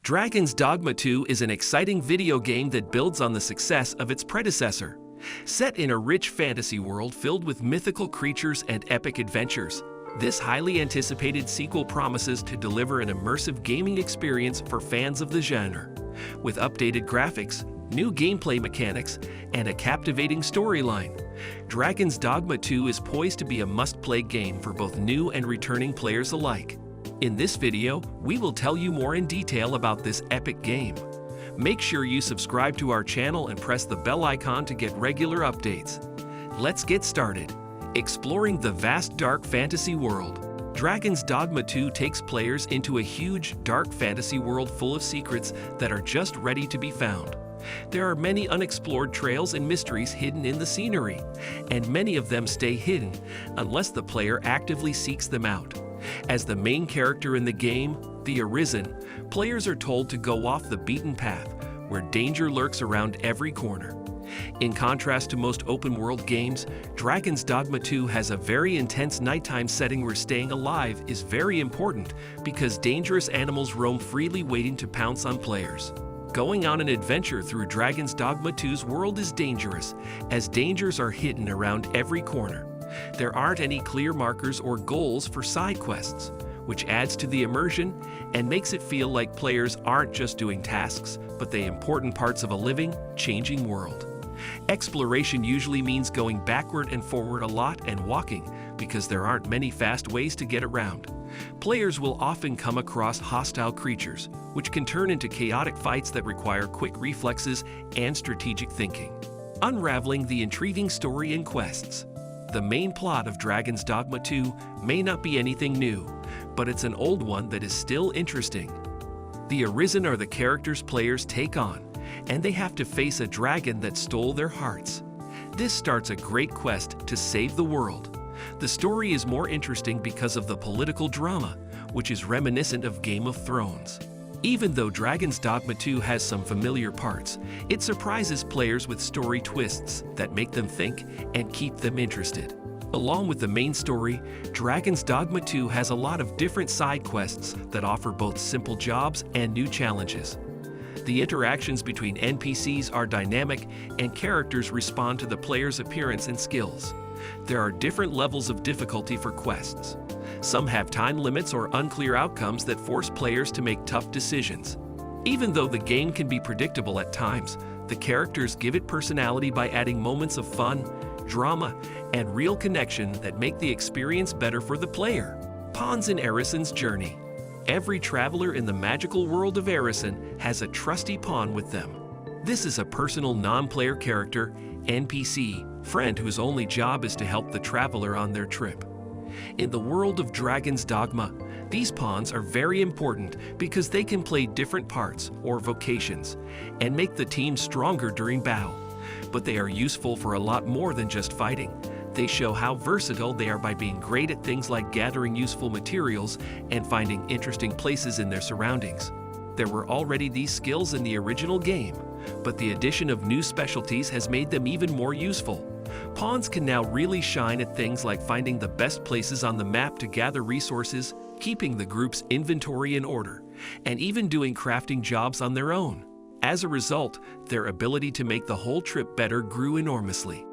Dragon's Dogma 2 is an exciting video game that builds on the success of its predecessor. Set in a rich fantasy world filled with mythical creatures and epic adventures, this highly anticipated sequel promises to deliver an immersive gaming experience for fans of the genre. With updated graphics, new gameplay mechanics, and a captivating storyline, Dragon's Dogma 2 is poised to be a must-play game for both new and returning players alike. In this video, we will tell you more in detail about this epic game. Make sure you subscribe to our channel and press the bell icon to get regular updates. Let's get started. Exploring the vast dark fantasy world. Dragon's Dogma 2 takes players into a huge, dark fantasy world full of secrets that are just ready to be found. There are many unexplored trails and mysteries hidden in the scenery, and many of them stay hidden unless the player actively seeks them out. As the main character in the game, the Arisen, players are told to go off the beaten path, where danger lurks around every corner. In contrast to most open-world games, Dragon's Dogma 2 has a very intense nighttime setting where staying alive is very important because dangerous animals roam freely waiting to pounce on players. Going on an adventure through Dragon's Dogma 2's world is dangerous, as dangers are hidden around every corner. There aren't any clear markers or goals for side quests, which adds to the immersion and makes it feel like players aren't just doing tasks, but the important parts of a living, changing world. Exploration usually means going backward and forward a lot and walking, because there aren't many fast ways to get around. Players will often come across hostile creatures, which can turn into chaotic fights that require quick reflexes and strategic thinking. Unraveling the intriguing story and quests. The main plot of Dragon's Dogma 2 may not be anything new, but it's an old one that is still interesting. The Arisen are the characters players take on, and they have to face a dragon that stole their hearts. This starts a great quest to save the world. The story is more interesting because of the political drama, which is reminiscent of Game of Thrones. Even though Dragon's Dogma 2 has some familiar parts, it surprises players with story twists that make them think and keep them interested. Along with the main story, Dragon's Dogma 2 has a lot of different side quests that offer both simple jobs and new challenges. The interactions between NPCs are dynamic, and characters respond to the player's appearance and skills. There are different levels of difficulty for quests. Some have time limits or unclear outcomes that force players to make tough decisions. Even though the game can be predictable at times, the characters give it personality by adding moments of fun, drama, and real connection that make the experience better for the player. Pawns in Arisen's journey. Every traveler in the magical world of Arisen has a trusty pawn with them. This is a personal non-player character, NPC, friend whose only job is to help the traveler on their trip. In the world of Dragon's Dogma, these pawns are very important because they can play different parts or vocations and make the team stronger during battle. But they are useful for a lot more than just fighting. They show how versatile they are by being great at things like gathering useful materials and finding interesting places in their surroundings. There were already these skills in the original game, but the addition of new specialties has made them even more useful. Pawns can now really shine at things like finding the best places on the map to gather resources, keeping the group's inventory in order, and even doing crafting jobs on their own. As a result, their ability to make the whole trip better grew enormously.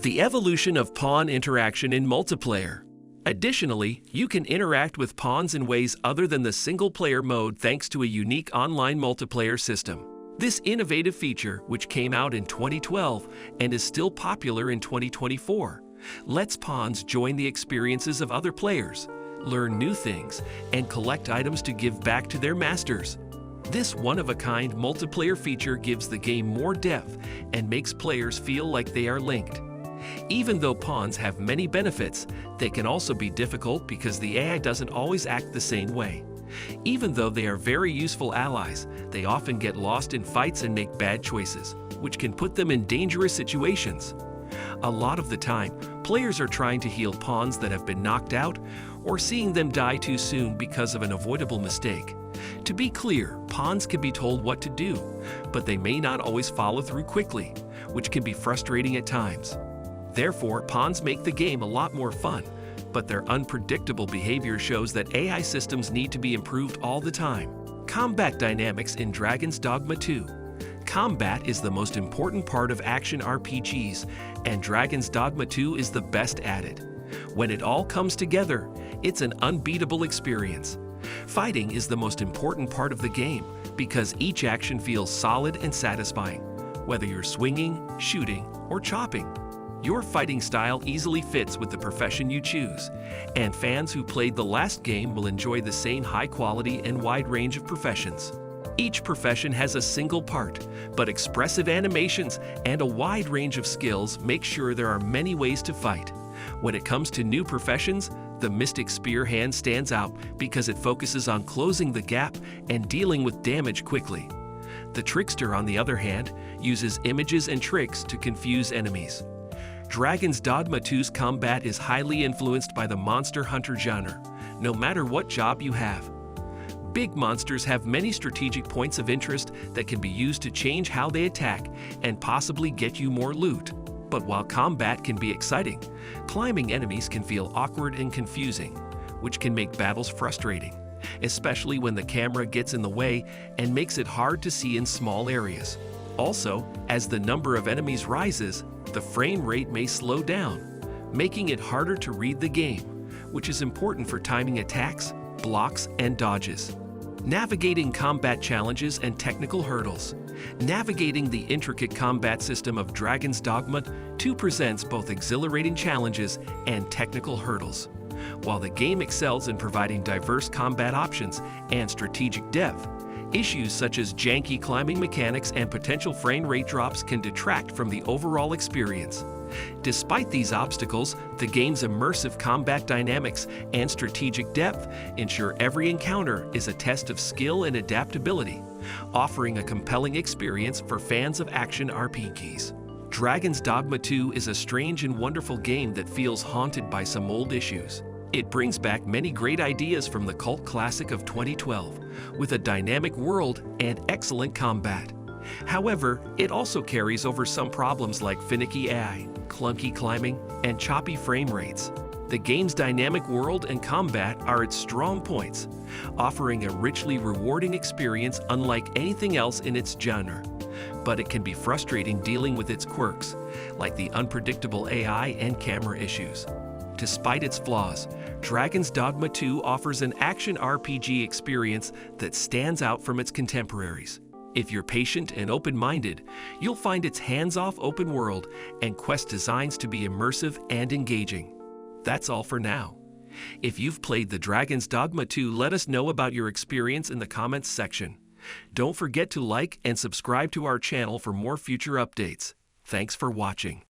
The evolution of pawn interaction in multiplayer. Additionally, you can interact with pawns in ways other than the single-player mode thanks to a unique online multiplayer system. This innovative feature, which came out in 2012 and is still popular in 2024, lets pawns join the experiences of other players, learn new things, and collect items to give back to their masters. This one-of-a-kind multiplayer feature gives the game more depth and makes players feel like they are linked. Even though pawns have many benefits, they can also be difficult because the AI doesn't always act the same way. Even though they are very useful allies, they often get lost in fights and make bad choices, which can put them in dangerous situations. A lot of the time, players are trying to heal pawns that have been knocked out or seeing them die too soon because of an avoidable mistake. To be clear, pawns can be told what to do, but they may not always follow through quickly, which can be frustrating at times. Therefore, pawns make the game a lot more fun, but their unpredictable behavior shows that AI systems need to be improved all the time. Combat dynamics in Dragon's Dogma 2. Combat is the most important part of action RPGs, and Dragon's Dogma 2 is the best at it. When it all comes together, it's an unbeatable experience. Fighting is the most important part of the game because each action feels solid and satisfying, whether you're swinging, shooting, or chopping. Your fighting style easily fits with the profession you choose, and fans who played the last game will enjoy the same high quality and wide range of professions. Each profession has a single part, but expressive animations and a wide range of skills make sure there are many ways to fight. When it comes to new professions, the Mystic Spear hand stands out because it focuses on closing the gap and dealing with damage quickly. The Trickster, on the other hand, uses images and tricks to confuse enemies. Dragon's Dogma 2's combat is highly influenced by the monster hunter genre, no matter what job you have. Big monsters have many strategic points of interest that can be used to change how they attack and possibly get you more loot. But while combat can be exciting, climbing enemies can feel awkward and confusing, which can make battles frustrating, especially when the camera gets in the way and makes it hard to see in small areas. Also, as the number of enemies rises, the frame rate may slow down, making it harder to read the game, which is important for timing attacks, blocks, and dodges. Navigating combat challenges and technical hurdles. Navigating the intricate combat system of Dragon's Dogma 2 presents both exhilarating challenges and technical hurdles. While the game excels in providing diverse combat options and strategic depth, issues such as janky climbing mechanics and potential frame rate drops can detract from the overall experience. Despite these obstacles, the game's immersive combat dynamics and strategic depth ensure every encounter is a test of skill and adaptability, offering a compelling experience for fans of action RPGs. Dragon's Dogma 2 is a strange and wonderful game that feels haunted by some old issues. It brings back many great ideas from the cult classic of 2012, with a dynamic world and excellent combat. However, it also carries over some problems like finicky AI, clunky climbing, and choppy frame rates. The game's dynamic world and combat are its strong points, offering a richly rewarding experience unlike anything else in its genre. But it can be frustrating dealing with its quirks, like the unpredictable AI and camera issues. Despite its flaws, Dragon's Dogma 2 offers an action RPG experience that stands out from its contemporaries. If you're patient and open-minded, you'll find its hands-off open world and quest designs to be immersive and engaging. That's all for now. If you've played the Dragon's Dogma 2, let us know about your experience in the comments section. Don't forget to like and subscribe to our channel for more future updates. Thanks for watching.